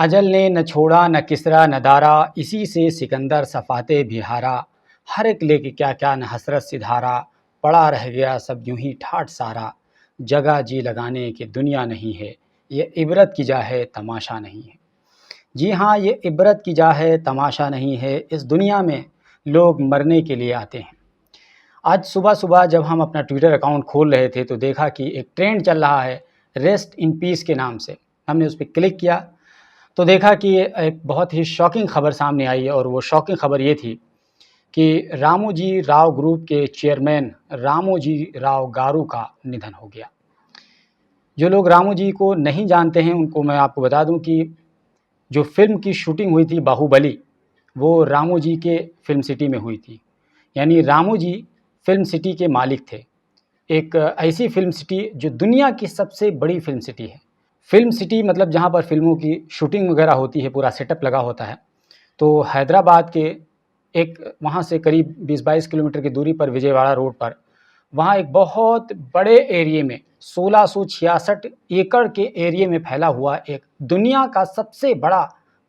अजल ने न छोड़ा न किसरा न दारा, इसी से सिकंदर सफ़ाते बिहारा। हर एक लेके क्या क्या न हसरत सिधारा, पड़ा रह गया सब यूं ही ठाठ सारा। जगह जी लगाने की दुनिया नहीं है, ये इबरत की जा है तमाशा नहीं है। जी हाँ, ये इबरत की जा है तमाशा नहीं है। इस दुनिया में लोग मरने के लिए आते हैं। आज सुबह-सुबह जब हम अपना ट्विटर अकाउंट खोल रहे थे तो देखा कि एक ट्रेंड चल रहा है रेस्ट इन पीस के नाम से। हमने उस पे क्लिक किया तो देखा कि एक बहुत ही शॉकिंग खबर सामने आई है और वो शॉकिंग खबर ये थी कि रामोजी राव ग्रुप के चेयरमैन रामोजी राव गारू का निधन हो गया। जो लोग रामोजी को नहीं जानते हैं उनको मैं आपको बता दूं कि जो फ़िल्म की शूटिंग हुई थी बाहुबली, वो रामोजी के फ़िल्म सिटी में हुई थी। यानी रामोजी फ़िल्म सिटी के मालिक थे। एक ऐसी फ़िल्म सिटी जो दुनिया की सबसे बड़ी फ़िल्म सिटी है। फ़िल्म सिटी मतलब जहाँ पर फ़िल्मों की शूटिंग वगैरह होती है, पूरा सेटअप लगा होता है। तो हैदराबाद के एक वहाँ से करीब 20-22 किलोमीटर की दूरी पर विजयवाड़ा रोड पर, वहाँ एक बहुत बड़े एरिये में 1666 एकड़ के एरिये में फैला हुआ एक दुनिया का सबसे बड़ा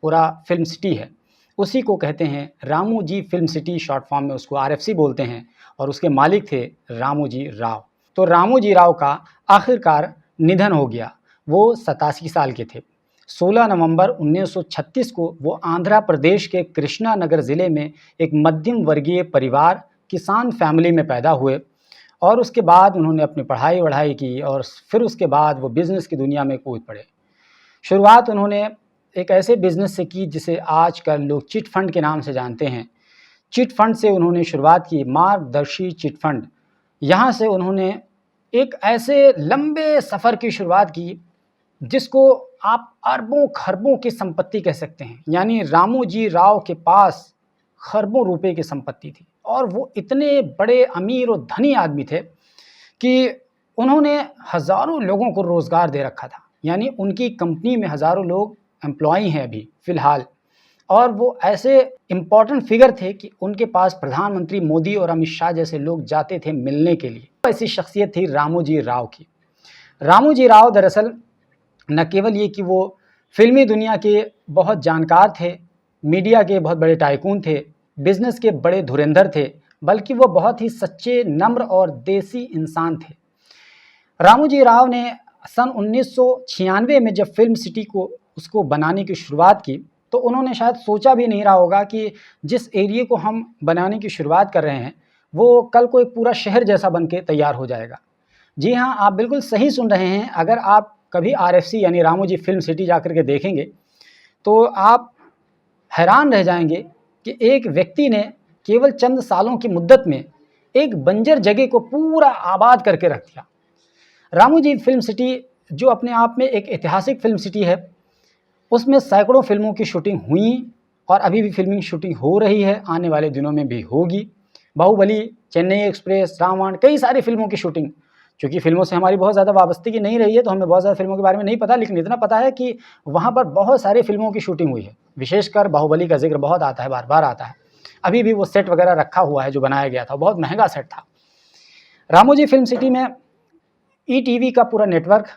पूरा फ़िल्म सिटी है। उसी को कहते हैं Ramoji film city, short form में उसको आरएफसी बोलते हैं और उसके मालिक थे रामोजी राव। तो रामोजी राव का आखिरकार निधन हो गया। वो 87 साल के थे। 16 नवंबर 1936 को वो आंध्र प्रदेश के कृष्णा नगर ज़िले में एक मध्यम वर्गीय परिवार, किसान फैमिली में पैदा हुए और उसके बाद उन्होंने अपनी पढ़ाई-वढ़ाई की और फिर उसके बाद वो बिज़नेस की दुनिया में कूद पड़े। शुरुआत उन्होंने एक ऐसे बिज़नेस से की जिसे आजकल लोग चिट फंड के नाम से जानते हैं। चिट फंड से उन्होंने शुरुआत की, मार्गदर्शी चिट फंड। यहाँ से उन्होंने एक ऐसे लंबे सफ़र की शुरुआत की जिसको आप अरबों-खरबों की संपत्ति कह सकते हैं। यानी रामोजी राव के पास खरबों रुपए की संपत्ति थी और वो इतने बड़े अमीर और धनी आदमी थे कि उन्होंने हज़ारों लोगों को रोज़गार दे रखा था। यानी उनकी कंपनी में हज़ारों लोग एम्प्लॉयी हैं अभी फ़िलहाल और वो ऐसे इम्पोर्टेंट फ़िगर थे कि उनके पास प्रधानमंत्री मोदी और अमित शाह जैसे लोग जाते थे मिलने के लिए। ऐसी शख्सियत थी रामोजी राव की। रामोजी राव दरअसल न केवल ये कि वो फ़िल्मी दुनिया के बहुत जानकार थे, मीडिया के बहुत बड़े टाइकून थे, बिज़नेस के बड़े धुरंधर थे, बल्कि वो बहुत ही सच्चे, नम्र और देसी इंसान थे। रामोजी राव ने सन 1996 में जब फ़िल्म सिटी को उसको बनाने की शुरुआत की, तो उन्होंने शायद सोचा भी नहीं रहा होगा कि जिस एरिये को हम बनाने की शुरुआत कर रहे हैं, वो कल को एक पूरा शहर जैसा बन के तैयार हो जाएगा। जी हाँ, आप बिल्कुल सही सुन रहे हैं। अगर आप कभी आरएफसी यानी रामोजी फ़िल्म सिटी जाकर के देखेंगे, तो आप हैरान रह जाएँगे कि एक व्यक्ति ने केवल चंद सालों की मुद्दत में एक बंजर जगह को पूरा आबाद करके रख दिया। रामोजी फ़िल्म सिटी जो अपने आप में एक ऐतिहासिक फ़िल्म सिटी है, उसमें सैकड़ों फ़िल्मों की शूटिंग हुई और अभी भी फ़िल्मिंग शूटिंग हो रही है, आने वाले दिनों में भी होगी। बाहुबली, चेन्नई एक्सप्रेस, रावण, कई सारी फ़िल्मों की शूटिंग। चूँकि फ़िल्मों से हमारी बहुत ज़्यादा वाबस्तगी नहीं रही है, तो हमें बहुत ज़्यादा फ़िल्मों के बारे में नहीं पता, लेकिन इतना पता है कि वहाँ पर बहुत सारी फ़िल्मों की शूटिंग हुई है। विशेषकर बाहुबली का ज़िक्र बहुत आता है, बार-बार आता है। अभी भी वो सेट वगैरह रखा हुआ है जो बनाया गया था, बहुत महँगा सेट था। रामोजी फ़िल्म सिटी में ईटीवी का पूरा नेटवर्क,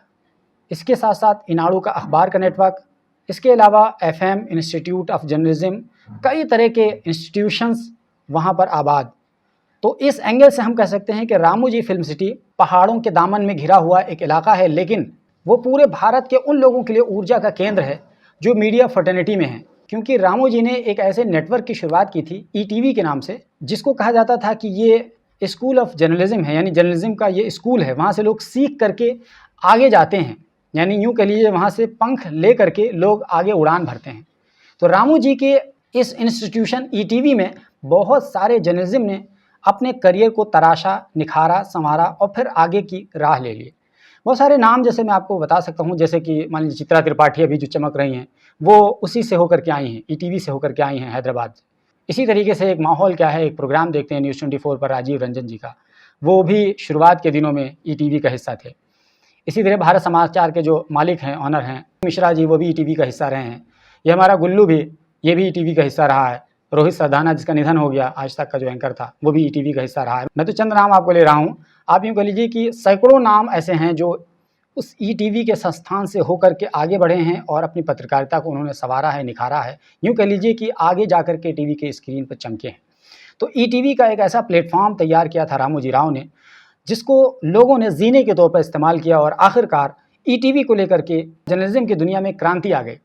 इसके साथ-साथ ईनाडू का अखबार का नेटवर्क, इसके अलावा एफएम, इंस्टीट्यूट ऑफ जर्नलिज़्म, कई तरह के इंस्टीट्यूशंस वहाँ पर आबाद। तो इस एंगल से हम कह सकते हैं कि रामोजी फ़िल्म सिटी पहाड़ों के दामन में घिरा हुआ एक इलाका है, लेकिन वो पूरे भारत के उन लोगों के लिए ऊर्जा का केंद्र है, जो मीडिया फ्रेटर्निटी में हैं। क्योंकि रामोजी ने एक ऐसे नेटवर्क की शुरुआत की थी, ईटीवी के नाम से, जिसको कहा जाता था कि ये स्कूल ऑफ जर्नलिज़्म है, यानी जर्नलिज़्म का ये स्कूल है। वहाँ से लोग सीख करके आगे जाते हैं, यानी यूँ कह लीजिए वहाँ से पंख ले करके लोग आगे उड़ान भरते हैं। तो रामोजी के इस इंस्टीट्यूशन ईटीवी में बहुत सारे जर्नलिज़्म ने अपने करियर को तराशा, निखारा, संवारा और फिर आगे की राह ले ली। बहुत सारे नाम जैसे मैं आपको बता सकता हूँ, जैसे कि मान लीजिए चित्रा त्रिपाठी अभी जो चमक रही हैं, वो उसी से होकर के आई हैं, ईटीवी से होकर के आई हैं हैदराबाद से। इसी तरीके से एक माहौल क्या है, एक प्रोग्राम देखते हैं न्यूज़ 24 पर राजीव रंजन जी का, वो भी शुरुआत के दिनों में ईटीवी का हिस्सा थे। इसी तरह भारत समाचार के जो मालिक हैं, ऑनर हैं, मिश्रा जी, वो भी ईटीवी का हिस्सा रहे हैं। ये हमारा गुल्लू भी, ये भी ईटीवी का हिस्सा रहा है। रोहित सरदाना जिसका निधन हो गया, आज तक का जो एंकर था, वो भी ईटीवी का हिस्सा रहा है। मैं तो चंद नाम आपको ले रहा हूँ। आप यूँ कह लीजिए कि सैकड़ों नाम ऐसे हैं जो उस ईटीवी के संस्थान से होकर के आगे बढ़े हैं और अपनी पत्रकारिता को उन्होंने संवारा है, निखारा है। यूँ कह लीजिए कि आगे जाकर के टीवी के स्क्रीन पर चमके हैं। तो ईटीवी का एक ऐसा प्लेटफ़ॉर्म तैयार किया था रामोजी राव ने, जिसको लोगों ने ज़ीने के तौर पर इस्तेमाल किया और आखिरकार ईटीवी को लेकर के जर्नलिज़्म की दुनिया में क्रांति आ गई।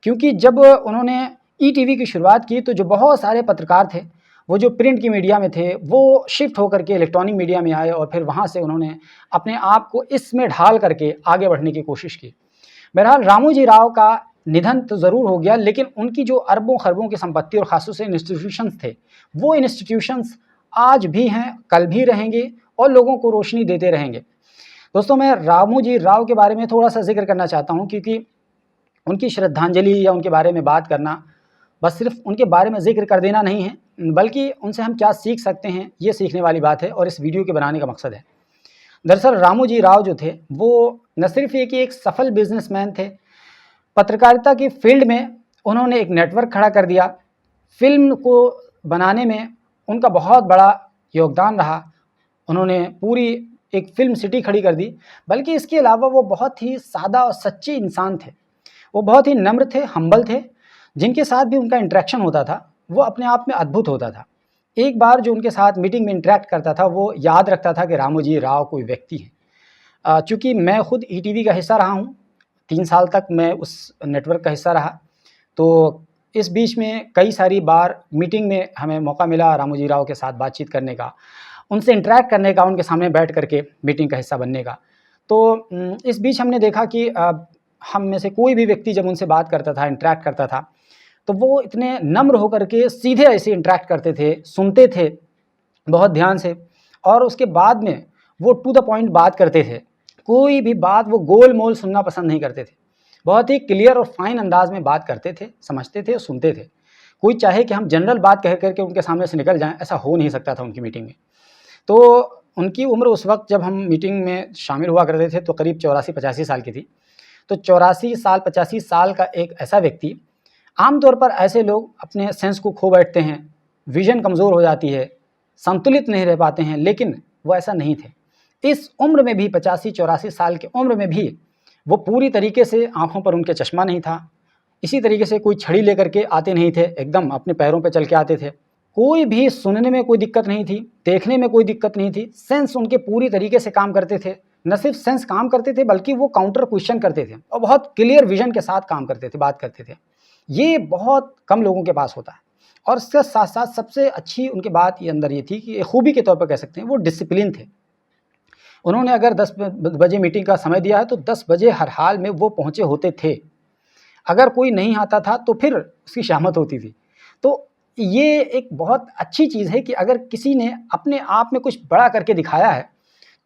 क्योंकि जब उन्होंने ईटीवी की शुरुआत की तो जो बहुत सारे पत्रकार थे, वो जो प्रिंट की मीडिया में थे, वो शिफ्ट होकर के इलेक्ट्रॉनिक मीडिया में आए और फिर वहाँ से उन्होंने अपने आप को इसमें ढाल करके आगे बढ़ने की कोशिश की। बहरहाल रामोजी राव का निधन तो ज़रूर हो गया, लेकिन उनकी जो अरबों-खरबों की संपत्ति और ख़ासतौर से इंस्टीट्यूशंस थे, वो इंस्टीट्यूशंस आज भी हैं, कल भी रहेंगे और लोगों को रोशनी देते रहेंगे। दोस्तों, मैं रामोजी राव के बारे में थोड़ा-सा ज़िक्र करना चाहता हूँ, क्योंकि उनकी श्रद्धांजलि या उनके बारे में बात करना, बस सिर्फ़ उनके बारे में ज़िक्र कर देना नहीं है, बल्कि उनसे हम क्या सीख सकते हैं, ये सीखने वाली बात है और इस वीडियो के बनाने का मकसद है। दरअसल रामोजी राव जो थे, वो न सिर्फ़ ये कि एक सफल बिज़नेसमैन थे, पत्रकारिता की फ़ील्ड में उन्होंने एक नेटवर्क खड़ा कर दिया। फ़िल्म को बनाने में उनका बहुत बड़ा योगदान रहा। उन्होंने पूरी एक फ़िल्म सिटी खड़ी कर दी। बल्कि इसके अलावा वो बहुत ही सादा और सच्चे इंसान थे। वो बहुत ही नम्र थे, हम्बल थे। जिनके साथ भी उनका इंटरेक्शन होता था, वो अपने आप में अद्भुत होता था। एक बार जो उनके साथ मीटिंग में इंटरैक्ट करता था, वो याद रखता था कि रामोजी राव कोई व्यक्ति है। चूँकि मैं खुद ईटीवी का हिस्सा रहा हूँ, 3 साल तक मैं उस नेटवर्क का हिस्सा रहा, तो इस बीच में कई सारी बार मीटिंग में हमें मौका मिला रामोजी राव के साथ बातचीत करने का, उनसे इंटरैक्ट करने का, उनके सामने बैठ कर के मीटिंग का हिस्सा बनने का। तो इस बीच हमने देखा कि हम में से कोई भी व्यक्ति जब उनसे बात करता था, इंटरैक्ट करता था, तो वो इतने नम्र होकर के सीधे ऐसे इंटरैक्ट करते थे, सुनते थे बहुत ध्यान से और उसके बाद में वो टू द पॉइंट बात करते थे। कोई भी बात वो गोल-मोल सुनना पसंद नहीं करते थे। बहुत ही क्लियर और फाइन अंदाज़ में बात करते थे, समझते थे और सुनते थे। कोई चाहे कि हम जनरल बात कह कर के उनके सामने से निकल जाएँ, ऐसा हो नहीं सकता था उनकी मीटिंग में। तो उनकी उम्र उस वक़्त जब हम मीटिंग में शामिल हुआ करते थे तो करीब 84-85 साल की थी। तो 84 साल, 85 साल का एक ऐसा व्यक्ति, आमतौर पर ऐसे लोग अपने सेंस को खो बैठते हैं, विज़न कमज़ोर हो जाती है, संतुलित नहीं रह पाते हैं, लेकिन वो ऐसा नहीं थे। इस उम्र में भी 85-84 साल की उम्र में भी वो पूरी तरीके से, आँखों पर उनके चश्मा नहीं था, इसी तरीके से कोई छड़ी लेकर के आते नहीं थे, एकदम अपने पैरों पे चल के आते थे। कोई भी सुनने में कोई दिक्कत नहीं थी, देखने में कोई दिक्कत नहीं थी, सेंस उनके पूरी तरीके से काम करते थे। न सिर्फ सेंस काम करते थे बल्कि वो काउंटर क्वेश्चन करते थे और बहुत क्लियर विज़न के साथ काम करते थे, बात करते थे। ये बहुत कम लोगों के पास होता है और इसके साथ-साथ सबसे अच्छी उनकी बात ये अंदर ये थी कि खूबी के तौर पर कह सकते हैं, वो डिसिप्लिन थे। उन्होंने अगर 10 बजे मीटिंग का समय दिया है तो 10 बजे हर हाल में वो पहुँचे होते थे। अगर कोई नहीं आता था तो फिर उसकी शामत होती थी। तो ये एक बहुत अच्छी चीज़ है कि अगर किसी ने अपने आप में कुछ बड़ा करके दिखाया है,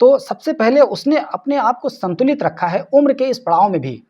तो सबसे पहले उसने अपने आप को संतुलित रखा है उम्र के इस पड़ाव में भी।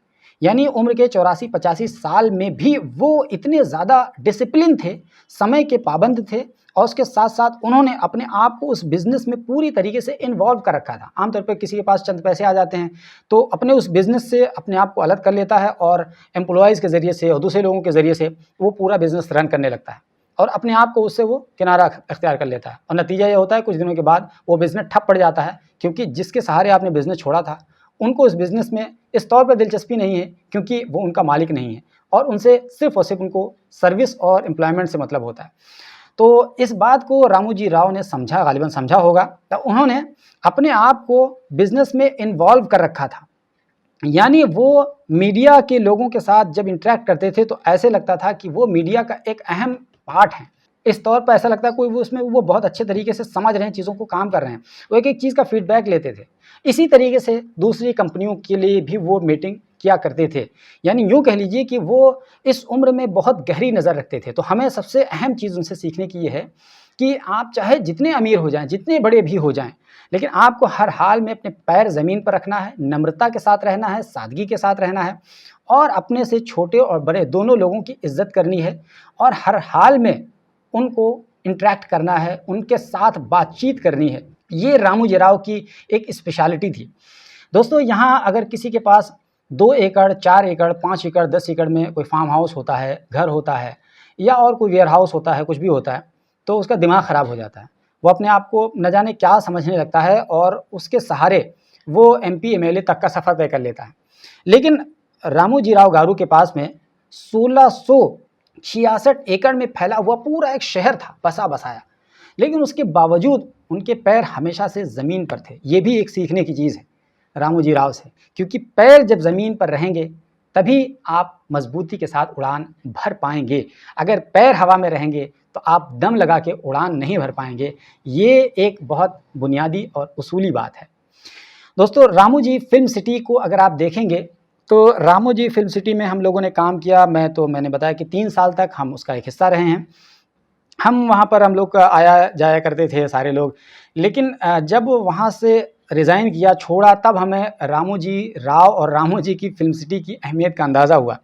यानी उम्र के 84-85 साल में भी वो इतने ज़्यादा डिसिप्लिन थे, समय के पाबंद थे और उसके साथ-साथ उन्होंने अपने आप को उस बिज़नेस में पूरी तरीके से इन्वॉल्व कर रखा था। आमतौर पे किसी के पास चंद पैसे आ जाते हैं, तो अपने उस बिज़नेस से अपने आप को अलग कर लेता है और एम्प्लॉइज़ के ज़रिए से और दूसरे लोगों के ज़रिए से वो पूरा बिज़नेस रन करने लगता है और अपने आप को उससे वो किनारा अख्तियार कर लेता है और नतीजा ये होता है कुछ दिनों के बाद वो बिज़नेस ठप पड़ जाता है, क्योंकि जिसके सहारे आपने बिज़नेस छोड़ा था, उनको इस बिज़नेस में इस तौर पे दिलचस्पी नहीं है क्योंकि वो उनका मालिक नहीं है और उनसे सिर्फ़ और सिर्फ़ उनको सर्विस और एम्प्लॉयमेंट से मतलब होता है। तो इस बात को रामोजी राव ने समझा, गालिबन समझा होगा, तो उन्होंने अपने आप को बिज़नेस में इन्वॉल्व कर रखा था। यानी वो मीडिया के लोगों के साथ जब इंटरैक्ट करते थे तो ऐसे लगता था कि वो मीडिया का एक अहम पार्ट हैं। इस तौर पर ऐसा लगता है कोई वो उसमें वो बहुत अच्छे तरीके से समझ रहे हैं, चीज़ों को काम कर रहे हैं। वो एक-एक चीज़ का फीडबैक लेते थे। इसी तरीके से दूसरी कंपनियों के लिए भी वो मीटिंग किया करते थे। यानी यूँ कह लीजिए कि वो इस उम्र में बहुत गहरी नज़र रखते थे। तो हमें सबसे अहम चीज़ उनसे सीखने की ये है कि आप चाहे जितने अमीर हो जाएँ, जितने बड़े भी हो जाएँ, लेकिन आपको हर हाल में अपने पैर ज़मीन पर रखना है, नम्रता के साथ रहना है, सादगी के साथ रहना है और अपने से छोटे और बड़े दोनों लोगों की इज़्ज़त करनी है और हर हाल में उनको इंटरैक्ट करना है, उनके साथ बातचीत करनी है। ये रामोजी राव की एक स्पेशलिटी थी। दोस्तों, यहाँ अगर किसी के पास 2 एकड़, 4 एकड़, 5 एकड़, 10 एकड़ में कोई फार्म हाउस होता है, घर होता है या और कोई वेयर हाउस होता है, कुछ भी होता है, तो उसका दिमाग ख़राब हो जाता है। वो अपने आप को न जाने क्या समझने लगता है और उसके सहारे वो एमपी एमएलए तक का सफ़र तय कर लेता है। लेकिन रामोजी राव गारू के पास में 1666 एकड़ में फैला हुआ पूरा एक शहर था, बसा-बसाया। लेकिन उसके बावजूद उनके पैर हमेशा से ज़मीन पर थे। ये भी एक सीखने की चीज़ है रामोजी राव से, क्योंकि पैर जब ज़मीन पर रहेंगे तभी आप मज़बूती के साथ उड़ान भर पाएँगे। अगर पैर हवा में रहेंगे तो आप दम लगा के उड़ान नहीं भर पाएँगे। ये एक बहुत बुनियादी और उसूली बात है। दोस्तों, रामोजी फ़िल्म सिटी को अगर आप देखेंगे तो रामोजी फ़िल्म सिटी में हम लोगों ने काम किया। मैंने बताया कि 3 साल तक हम उसका एक हिस्सा रहे हैं। हम वहाँ पर हम लोग आया जाया करते थे सारे लोग। लेकिन जब वहाँ से रिज़ाइन किया, छोड़ा, तब हमें रामोजी राव और रामोजी की फ़िल्म सिटी की अहमियत का अंदाज़ा हुआ।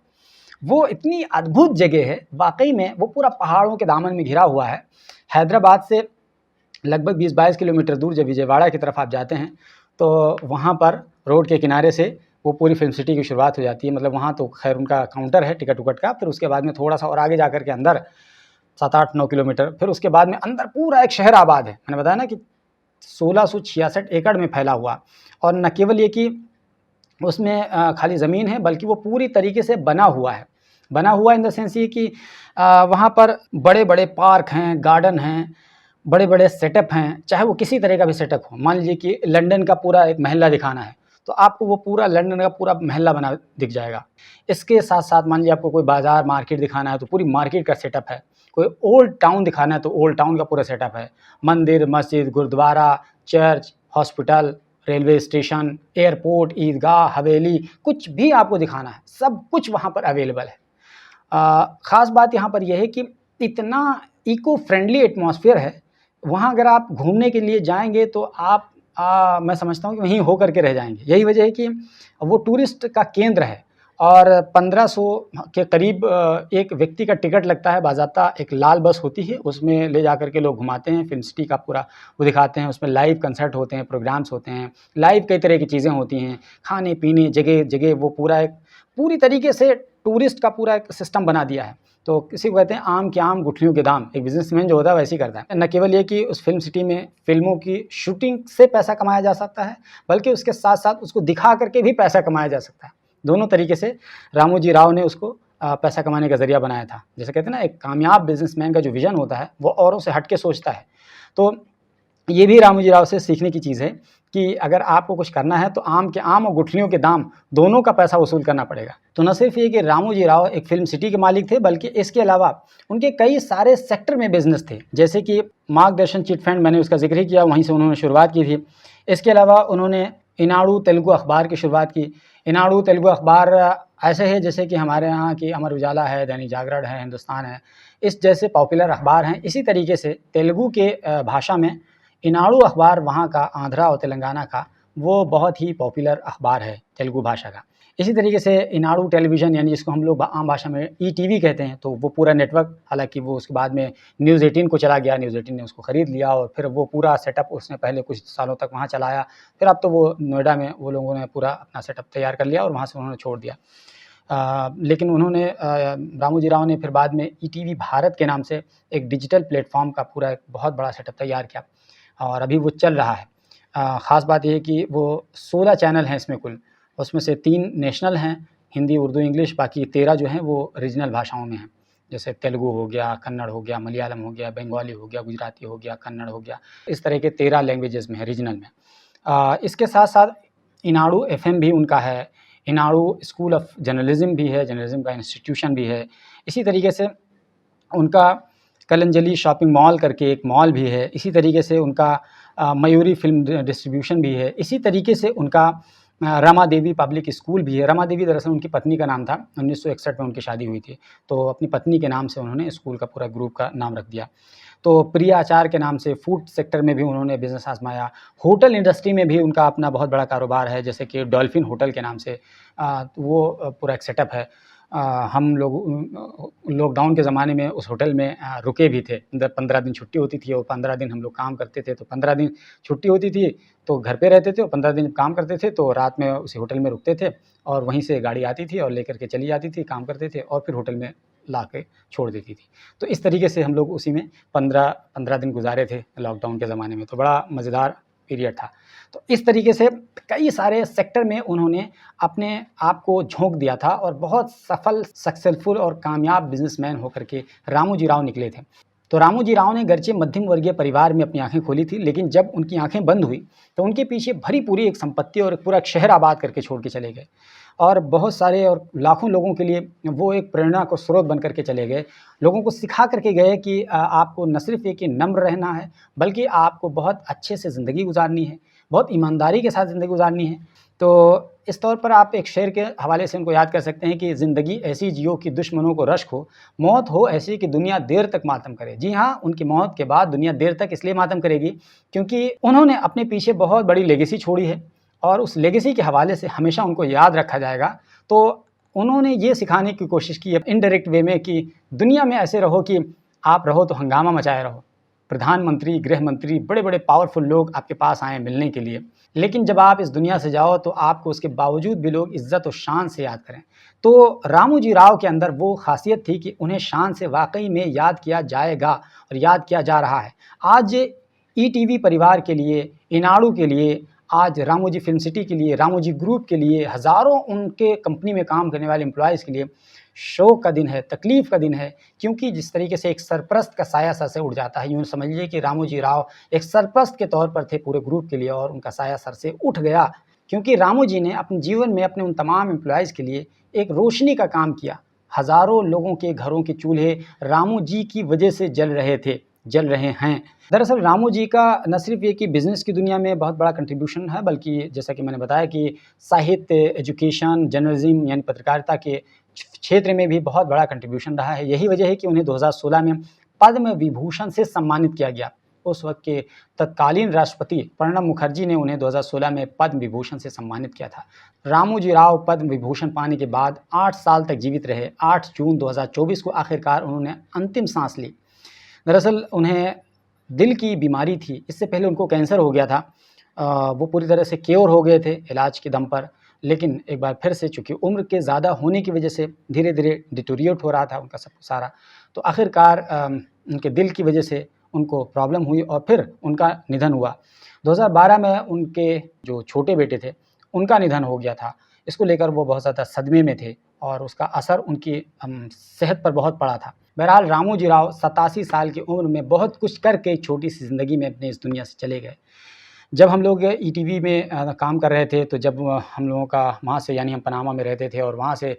वो इतनी अद्भुत जगह है, वाक़ई में वो पूरा पहाड़ों के दामन में घिरा हुआ है। हैदराबाद से लगभग 20-22 किलोमीटर दूर जब विजयवाड़ा की तरफ आप जाते हैं, तो वहाँ पर रोड के किनारे से वो पूरी फ़िल्म सिटी की शुरुआत हो जाती है। मतलब वहाँ तो ख़ैर उनका काउंटर है टिकट-विकट का, फिर उसके बाद में थोड़ा-सा और आगे जाकर के अंदर 7-8-9 किलोमीटर, फिर उसके बाद में अंदर पूरा एक शहर आबाद है। मैंने बताया ना कि 1666 एकड़ में फैला हुआ, और न केवल ये कि उसमें खाली ज़मीन है, बल्कि वो पूरी तरीके से बना हुआ है। बना हुआ इन द सेंस ये कि वहाँ पर बड़े-बड़े पार्क हैं, गार्डन हैं, बड़े-बड़े सेटअप हैं, चाहे वो किसी तरह का भी सेटअप हो। मान लीजिए कि लंदन का पूरा एक महल्ला दिखाना है, तो आपको वो पूरा लंदन का पूरा महल्ला बना दिख जाएगा। इसके साथ-साथ मान लीजिए आपको कोई बाज़ार, मार्केट दिखाना है, तो पूरी मार्केट का सेटअप है। कोई ओल्ड टाउन दिखाना है, तो ओल्ड टाउन का पूरा सेटअप है। मंदिर, मस्जिद, गुरुद्वारा, church, hospital, railway station, airport, ईदगाह, हवेली, कुछ भी आपको दिखाना है, सब कुछ वहाँ पर अवेलेबल है। ख़ास बात यहाँ पर यह है कि इतना इको फ्रेंडली एटमॉस्फेयर है, वहाँ अगर आप घूमने के लिए जाएँगे तो आप मैं समझता हूँ कि वहीं होकर के रह जाएँगे। यही वजह है कि वो टूरिस्ट का केंद्र है, और 1500 के करीब एक व्यक्ति का टिकट लगता है बाज़ाब्ता। एक लाल बस होती है, उसमें ले जाकर के लोग घुमाते हैं, फ़िल्म सिटी का पूरा वो दिखाते हैं। उसमें लाइव कंसर्ट होते हैं, प्रोग्राम्स होते हैं, लाइव कई तरह की चीज़ें होती हैं, खाने-पीने, जगह-जगह वो पूरा एक पूरी तरीके से टूरिस्ट का पूरा एक सिस्टम बना दिया है। तो किसी को कहते हैं आम के आम गुठलियों के दाम, एक बिज़नेसमैन जो होता है वैसे ही करता है। न केवल ये कि उस फ़िल्म सिटी में फ़िल्मों की शूटिंग से पैसा कमाया जा सकता है, बल्कि उसके साथ-साथ उसको दिखा कर के भी पैसा कमाया जा सकता है। दोनों तरीके से रामोजी राव ने उसको पैसा कमाने का ज़रिया बनाया था। जैसे कहते हैं ना, एक कामयाब बिज़नेसमैन का जो विज़न होता है, वो औरों से हट के सोचता है। तो ये भी रामोजी राव से सीखने की चीज़ है कि अगर आपको कुछ करना है तो आम के आम और गुठलियों के दाम, दोनों का पैसा वसूल करना पड़ेगा। तो न सिर्फ़ ये कि रामोजी राव एक फ़िल्म सिटी के मालिक थे, बल्कि इसके अलावा उनके कई सारे सेक्टर में बिज़नेस थे। जैसे कि मार्गदर्शन चिट फंड, मैंने उसका ज़िक्र ही किया, वहीं से उन्होंने शुरुआत की थी। इसके अलावा उन्होंने ईनाडू तेलुगु अखबार की शुरुआत की। ईनाडू तेलुगु अखबार ऐसे है जैसे कि हमारे यहाँ की अमर उजाला है, दैनिक जागरण है, हिंदुस्तान है, इस जैसे पॉपुलर अखबार हैं। इसी तरीके से तेलुगु के भाषा में ईनाडू अखबार, वहाँ का, आंध्रा और तेलंगाना का, वो बहुत ही पॉपुलर अखबार है तेलुगु भाषा का। इसी तरीके से ईनाडू टेलीविज़न, यानी जिसको हम लोग आम भाषा में ईटीवी कहते हैं, तो वो पूरा नेटवर्क, हालाँकि वो उसके बाद में न्यूज़ 18 को चला गया, न्यूज़ 18 ने उसको ख़रीद लिया और फिर वो पूरा सेटअप उसने पहले कुछ सालों तक वहाँ चलाया। फिर अब तो वो नोएडा में वो लोगों ने पूरा अपना सेटअप तैयार कर लिया और वहाँ से उन्होंने छोड़ दिया। लेकिन उन्होंने रामोजी राव ने फिर बाद में ईटीवी भारत के नाम से एक डिजिटल प्लेटफ़ॉर्म का पूरा एक बहुत बड़ा सेटअप तैयार किया, और अभी वो चल रहा है। ख़ास बात ये है कि वो 16 चैनल हैं इसमें कुल, उसमें से 3 नेशनल हैं, हिंदी, उर्दू, इंग्लिश, बाकी 13 जो हैं वो रीजनल भाषाओं में हैं। जैसे तेलुगु हो गया, कन्नड़ हो गया, मलयालम हो गया, बंगाली हो गया, गुजराती हो गया, कन्नड़ हो गया, इस तरह के 13 लैंग्वेजेज़ में है रीजनल में। इसके साथ-साथ ईनाडू एफएम भी उनका है, ईनाडू स्कूल ऑफ जर्नलिज़्म भी है, जर्नलिज़्म का इंस्टीट्यूशन भी है। इसी तरीके से उनका कलंजलि शॉपिंग मॉल करके एक मॉल भी है। इसी तरीके से उनका मयूरी फ़िल्म डिस्ट्रीब्यूशन भी है। इसी तरीके से उनका रमा देवी पब्लिक स्कूल भी है। रमा देवी दरअसल उनकी पत्नी का नाम था, 1961 में उनकी शादी हुई थी, तो अपनी पत्नी के नाम से उन्होंने स्कूल का पूरा ग्रुप का नाम रख दिया। तो प्रिया आचार के नाम से फूड सेक्टर में भी उन्होंने बिज़नेस आज़माया। होटल इंडस्ट्री में भी उनका अपना बहुत बड़ा कारोबार है, जैसे कि डॉल्फ़िन होटल के नाम से वो पूरा एक सेटअप है। हम लोग लॉकडाउन के ज़माने में उस होटल में रुके भी थे। 15 दिन छुट्टी होती थी और 15 दिन हम लोग काम करते थे। तो 15 दिन छुट्टी होती थी तो घर पे रहते थे, और 15 दिन काम करते थे तो रात में उसी होटल में रुकते थे, और वहीं से गाड़ी आती थी और लेकर के चली जाती थी, काम करते थे और फिर होटल में ला के छोड़ देती थी। तो इस तरीके से हम लोग उसी में 15 दिन गुज़ारे थे लॉकडाउन के ज़माने में। तो बड़ा मज़ेदार पीरियड था। तो इस तरीके से कई सारे सेक्टर में उन्होंने अपने आप को झोंक दिया था और बहुत सफल, सक्सेसफुल और कामयाब बिजनेसमैन होकर के रामोजी राव निकले थे। तो रामोजी राव ने गर्चे मध्यम वर्गीय परिवार में अपनी आंखें खोली थी, लेकिन जब उनकी आंखें बंद हुई तो उनके पीछे भरी पूरी एक संपत्ति और पूरा एक शहर आबाद करके छोड़ के चले गए और बहुत सारे और लाखों लोगों के लिए वो एक प्रेरणा को स्रोत बन करके चले गए। लोगों को सिखा करके गए कि आपको न सिर्फ एक ही नम्र रहना है, बल्कि आपको बहुत अच्छे से ज़िंदगी गुजारनी है, बहुत ईमानदारी के साथ ज़िंदगी गुजारनी है। तो इस तौर पर आप एक शेर के हवाले से उनको याद कर सकते हैं कि ज़िंदगी ऐसी जियो कि दुश्मनों को रश्क हो, मौत हो ऐसी कि दुनिया देर तक मातम करे। जी हाँ, उनकी मौत के बाद दुनिया देर तक इसलिए मातम करेगी क्योंकि उन्होंने अपने पीछे बहुत बड़ी लेगेसी छोड़ी है और उस लेगेसी के हवाले से हमेशा उनको याद रखा जाएगा। तो उन्होंने ये सिखाने की कोशिश की है इनडायरेक्ट वे में कि दुनिया में ऐसे रहो कि आप रहो तो हंगामा मचाए रहो। प्रधानमंत्री, गृह मंत्री, बड़े-बड़े पावरफुल लोग आपके पास आएँ मिलने के लिए। लेकिन जब आप इस दुनिया से जाओ तो आपको उसके बावजूद भी लोग इज़्ज़त और शान से याद करें। तो रामोजी राव के अंदर वो ख़ासियत थी कि उन्हें शान से वाक़ई में याद किया जाएगा और याद किया जा रहा है। आज ईटीवी परिवार के लिए, इनाडू के लिए, आज रामोजी फ़िल्म सिटी के लिए, रामोजी ग्रुप के लिए, हज़ारों उनके कंपनी में काम करने वाले एम्प्लॉइज़ के लिए शोक का दिन है, तकलीफ़ का दिन है, क्योंकि जिस तरीके से एक सरपरस्त का साया सर से उड़ जाता है, यूँ समझिए कि रामोजी राव एक सरपरस्त के तौर पर थे पूरे ग्रुप के लिए और उनका साया सर से उठ गया, क्योंकि रामोजी ने अपने जीवन में अपने उन तमाम एम्प्लॉइज़ के लिए एक रोशनी का काम किया। हज़ारों लोगों के घरों के चूल्हे रामोजी की वजह से जल रहे थे, जल रहे हैं। दरअसल रामोजी का न सिर्फ़ ये कि बिज़नेस की दुनिया में बहुत बड़ा कंट्रीब्यूशन है, बल्कि जैसा कि मैंने बताया कि साहित्य, एजुकेशन, जर्नलिज़्म यानी पत्रकारिता के क्षेत्र में भी बहुत बड़ा कंट्रीब्यूशन रहा है। यही वजह है कि उन्हें 2016 में पद्म विभूषण से सम्मानित किया गया। उस वक़्त के तत्कालीन राष्ट्रपति प्रणब मुखर्जी ने उन्हें 2016 में पद्म विभूषण से सम्मानित किया था। रामोजी राव पद्म विभूषण पाने के बाद 8 साल तक जीवित रहे। 8 जून 2024 को आखिरकार उन्होंने अंतिम साँस ली। दरअसल उन्हें दिल की बीमारी थी, इससे पहले उनको कैंसर हो गया था। वो पूरी तरह से क्योर हो गए थे इलाज के दम पर, लेकिन एक बार फिर से चूँकि उम्र के ज़्यादा होने की वजह से धीरे-धीरे डिटोरिएट हो रहा था उनका सब सारा, तो आखिरकार उनके दिल की वजह से उनको प्रॉब्लम हुई और फिर उनका निधन हुआ। 2012 में उनके जो छोटे बेटे थे, उनका निधन हो गया था। इसको लेकर वो बहुत ज़्यादा सदमे में थे और उसका असर उनकी सेहत पर बहुत पड़ा था। बहरहाल रामोजी राव 87 साल की उम्र में बहुत कुछ करके एक छोटी-सी ज़िंदगी में अपने इस दुनिया से चले गए। जब हम लोग ईटीवी में काम कर रहे थे, तो जब हम लोगों का वहाँ से यानी हम पनामा में रहते थे और वहाँ से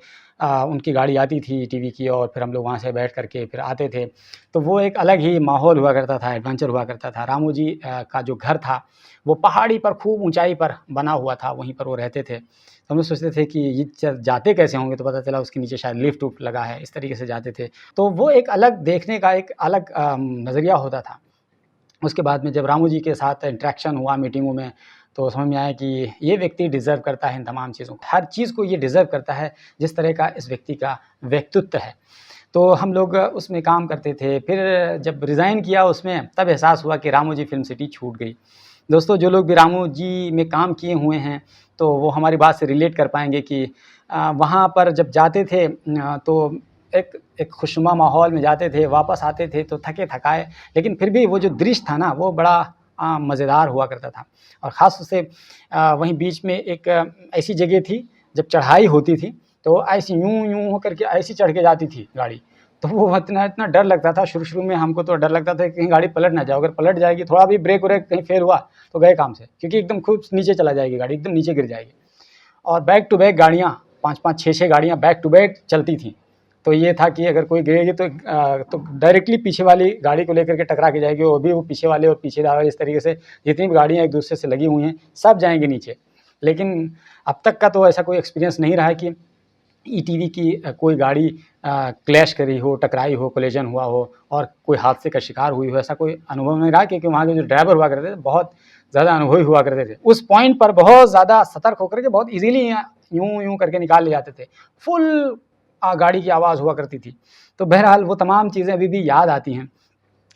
उनकी गाड़ी आती थी ईटीवी की और फिर हम लोग वहाँ से बैठ कर के फिर आते थे, तो वो एक अलग ही माहौल हुआ करता था, एडवेंचर हुआ करता था। रामोजी का जो घर था, वो पहाड़ी पर खूब ऊँचाई पर बना हुआ था, वहीं पर वो रहते थे। तो हम लोग सोचते थे कि ये जाते कैसे होंगे, तो पता चला उसके नीचे शायद लिफ्ट-उफ्ट लगा है, इस तरीके से जाते थे। तो वो एक अलग देखने का एक अलग नज़रिया होता था। उसके बाद में जब रामोजी के साथ इंटरेक्शन हुआ मीटिंगों में, तो समझ में आया कि ये व्यक्ति डिज़र्व करता है इन तमाम चीज़ों को। हर चीज़ को ये डिज़र्व करता है, जिस तरह का इस व्यक्ति का व्यक्तित्व है। तो हम लोग उसमें काम करते थे। फिर जब रिज़ाइन किया उसमें, तब एहसास हुआ कि रामोजी फ़िल्म सिटी छूट गई। दोस्तों, जो लोग भी रामोजी में काम किए हुए हैं, तो वो हमारी बात से रिलेट कर पाएँगे कि वहाँ पर जब जाते थे तो एक खुशनुमा माहौल में जाते थे, वापस आते थे तो थके-थकाए, लेकिन फिर भी वो जो दृश्य था ना, वो बड़ा मज़ेदार हुआ करता था। और ख़ास तौर से वहीं बीच में एक ऐसी जगह थी, जब चढ़ाई होती थी, तो ऐसी यूँ-यूँ हो करके ऐसी चढ़ के जाती थी गाड़ी। तो वो इतना डर लगता था, शुरू-शुरू में हमको तो डर लगता था कि कहीं गाड़ी पलट ना जाए। अगर पलट जाएगी, थोड़ा भी ब्रेक-व्रेक कहीं फ़ेल हुआ, तो गए काम से, क्योंकि एकदम खूब नीचे चला जाएगी गाड़ी, एकदम नीचे गिर जाएगी। और बैक टू बैक गाड़ियाँ 5-5, 6-6 गाड़ियाँ बैक टू बैक चलती थीं। तो ये था कि अगर कोई गिरेगी तो डायरेक्टली पीछे वाली गाड़ी को लेकर के टकरा के जाएगी, वो भी वो पीछे वाले और पीछे वाले, इस तरीके से जितनी भी गाड़ियाँ एक दूसरे से लगी हुई हैं, सब जाएँगी नीचे। लेकिन अब तक का तो ऐसा कोई एक्सपीरियंस नहीं रहा है कि ईटीवी की कोई गाड़ी क्लैश करी हो, टकराई हो, कोलिजन हुआ हो और कोई हादसे का शिकार हुई हो, ऐसा कोई अनुभव नहीं रहा, क्योंकि वहाँ के जो ड्राइवर हुआ करते थे, बहुत ज़्यादा अनुभवी हुआ करते थे। उस पॉइंट पर बहुत ज़्यादा सतर्क होकर के बहुत ईज़िली यूँ करके निकाल ले जाते थे। फुल गाड़ी की आवाज़ हुआ करती थी। तो बहरहाल वो तमाम चीज़ें अभी भी याद आती हैं।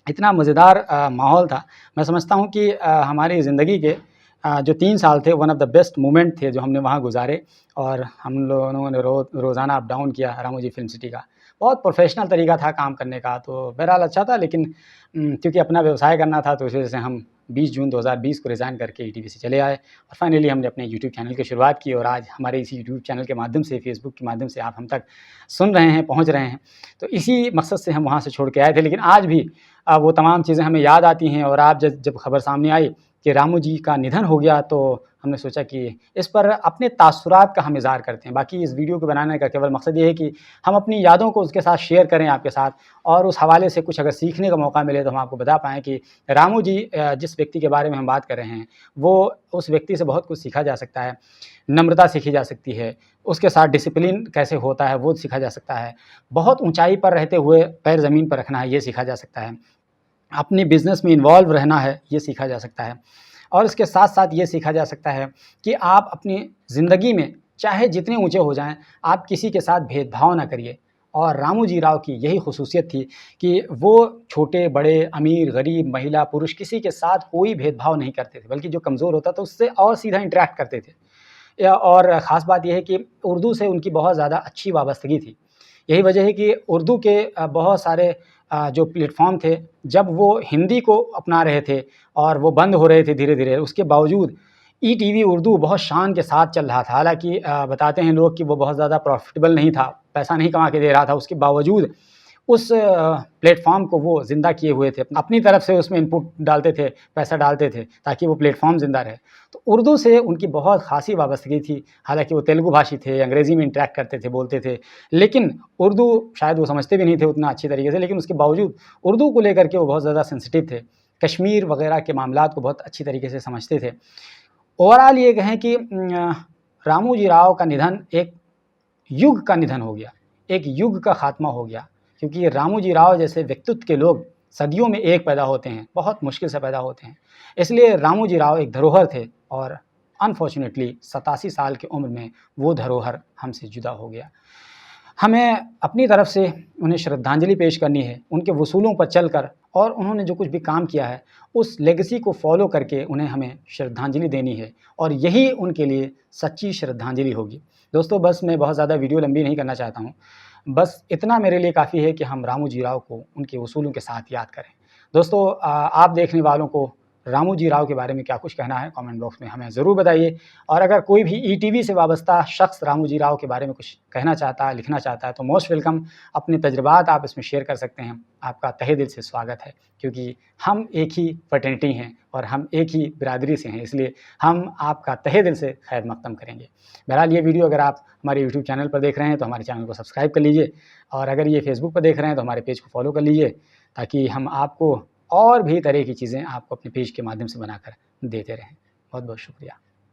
इतना मज़ेदार माहौल था। मैं समझता हूँ कि हमारी ज़िंदगी के जो 3 साल थे, one of the best moment थे जो हमने वहाँ गुज़ारे और हम लोगों ने रोज़ाना अप डाउन किया रामोजी फ़िल्म सिटी का। बहुत प्रोफेशनल तरीका था काम करने का, तो बहरहाल अच्छा था। लेकिन क्योंकि अपना व्यवसाय करना था तो इस वजह से हम 20 जून 2020 को रिज़ाइन करके ईटीवी से चले आए और फाइनली हमने अपने यूट्यूब चैनल की शुरुआत की और आज हमारे इसी यूट्यूब चैनल के माध्यम से, फेसबुक के माध्यम से आप हम तक सुन रहे हैं, पहुँच रहे हैं। तो इसी मकसद से हम वहाँ से छोड़ के आए थे। लेकिन आज भी वो तमाम चीज़ें हमें याद आती हैं और आप जब खबर सामने आई कि रामू जी का निधन हो गया, तो हमने सोचा कि इस पर अपने तासुरात का हम इज़हार करते हैं। बाकी इस वीडियो को बनाने का केवल मकसद ये है कि हम अपनी यादों को उसके साथ शेयर करें आपके साथ, और उस हवाले से कुछ अगर सीखने का मौका मिले तो हम आपको बता पाएँ कि रामू जी जिस व्यक्ति के बारे में हम बात कर रहे हैं, वो उस व्यक्ति से बहुत कुछ सीखा जा सकता है। नम्रता सीखी जा सकती है, उसके साथ डिसिप्लिन कैसे होता है वो सीखा जा सकता है। बहुत ऊँचाई पर रहते हुए पैर ज़मीन पर रखना है, ये सीखा जा सकता है। अपने बिज़नेस में इन्वॉल्व रहना है, ये सीखा जा सकता है। और इसके साथ-साथ ये सीखा जा सकता है कि आप अपनी ज़िंदगी में चाहे जितने ऊँचे हो जाएँ, आप किसी के साथ भेदभाव ना करिए। और रामू जी राव की यही ख़ुसूसियत थी कि वो छोटे, बड़े, अमीर, गरीब, महिला, पुरुष किसी के साथ कोई भेदभाव नहीं करते थे, बल्कि जो कमज़ोर होता था उससे और सीधा इंटरैक्ट करते थे। और ख़ास बात ये है कि उर्दू से उनकी बहुत ज़्यादा अच्छी वाबस्तगी थी। यही वजह है कि उर्दू के बहुत सारे जो प्लेटफ़ॉर्म थे, जब वो हिंदी को अपना रहे थे और वो बंद हो रहे थे धीरे-धीरे, उसके बावजूद ईटीवी उर्दू बहुत शान के साथ चल रहा था। हालाँकि बताते हैं लोग कि वो बहुत ज़्यादा प्रॉफ़िटेबल नहीं था, पैसा नहीं कमा के दे रहा था, उसके बावजूद उस प्लेटफ़ॉर्म को वो ज़िंदा किए हुए थे। अपनी तरफ से उसमें इनपुट डालते थे, पैसा डालते थे, ताकि वो प्लेटफ़ॉर्म ज़िंदा रहे। तो उर्दू से उनकी बहुत ख़ासी वाबस्तगी थी। हालाँकि वो तेलुगु भाषी थे, अंग्रेज़ी में इंटरैक्ट करते थे, बोलते थे, लेकिन उर्दू शायद वो समझते भी नहीं थे उतना अच्छी तरीके से, लेकिन उसके बावजूद उर्दू को लेकर के वो बहुत ज़्यादा सेंसिटिव थे। कश्मीर वग़ैरह के मामलात को बहुत अच्छी तरीके से समझते थे। ओवरऑल ये कहें कि रामू जी राव का निधन एक युग का निधन हो गया, एक युग का ख़ात्मा हो गया, क्योंकि रामू जी राव जैसे व्यक्तित्व के लोग सदियों में एक पैदा होते हैं, बहुत मुश्किल से पैदा होते हैं। इसलिए रामू जी राव एक धरोहर थे और अनफॉर्च्यूनेटली 87 साल की उम्र में वो धरोहर हमसे जुदा हो गया। हमें अपनी तरफ से उन्हें श्रद्धांजलि पेश करनी है, उनके वसूलों पर चलकर, और उन्होंने जो कुछ भी काम किया है, उस लेगेसी को फ़ॉलो करके उन्हें हमें श्रद्धांजलि देनी है, और यही उनके लिए सच्ची श्रद्धांजलि होगी। दोस्तों, बस मैं बहुत ज़्यादा वीडियो लंबी नहीं करना चाहता हूँ। बस इतना मेरे लिए काफ़ी है कि हम रामू जी राव को उनके वसूलों के साथ याद करें। दोस्तों, आप देखने वालों को रामू जी राव के बारे में क्या कुछ कहना है, कमेंट बॉक्स में हमें ज़रूर बताइए। और अगर कोई भी ईटीवी से वाबस्ता शख़्स रामू जी राव के बारे में कुछ कहना चाहता है, लिखना चाहता है, तो मोस्ट वेलकम। अपने तजुर्बात आप इसमें शेयर कर सकते हैं। आपका तहे दिल से स्वागत है, क्योंकि हम एक ही फ्रेटर्निटी हैं और हम एक ही बिरादरी से हैं, इसलिए हम आपका तहे दिल से खैर मक़दम करेंगे। बहरहाल, ये वीडियो अगर आप हमारे यूट्यूब चैनल पर देख रहे हैं तो हमारे चैनल को सब्सक्राइब कर लीजिए, और अगर ये फेसबुक पर देख रहे हैं तो हमारे पेज को फॉलो कर लीजिए, ताकि हम आपको और भी तरह की चीज़ें आपको अपने पेज के माध्यम से बनाकर देते रहें। बहुत बहुत शुक्रिया।